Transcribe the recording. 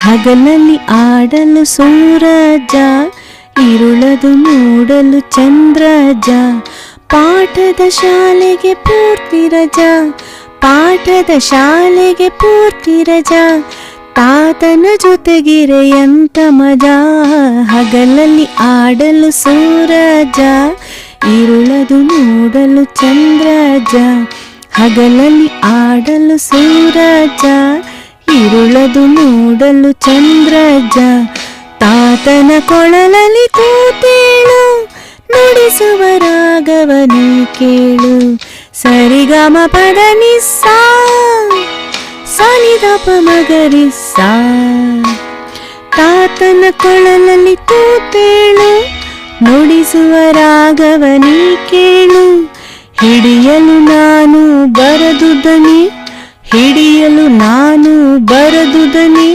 ಹಗಲಲ್ಲಿ ಆಡಲು ಸೂರಜ, ಇರುಳದು ನೋಡಲು ಚಂದ್ರಜ. ಪಾಠದ ಶಾಲೆಗೆ ಪೂರ್ತಿ ರಜಾ, ಪಾಠದ ಶಾಲೆಗೆ ಪೂರ್ತಿ ರಜಾ. ತಾತನ ಜೊತೆಗಿರೆ ಎಂತ ಮಜಾ. ಹಗಲಲ್ಲಿ ಆಡಲು ಸೂರಜ, ಇರುಳದು ನೋಡಲು ಚಂದ್ರಜ. ಹಗಲಲ್ಲಿ ಆಡಲು ಸೂರಜ, ಇರುಳದು ನೋಡಲು ಚಂದ್ರಜ. ತಾತನ ಕೊಳಲಲ್ಲಿ ತೂತೇಳು, ನುಡಿಸುವ ರಾಗವನು ಕೇಳು. ಸರಿಗಮ ಪದ ನಿಸ್ಸಾ, ಸನಿದಪ ಮಗರಿಸ್ಸಾ. ತಾತನ ಕೊಳಲಲ್ಲಿ ತೂತೇಳು, ನುಡಿಸುವ ರಾಗವನಿ ಕೇಳು. ಹಿಡಿಯಲು ನಾನು ಬರದು ದನಿ, ಹಿಡಿಯಲು ನಾನು ಬರದು ದನಿ.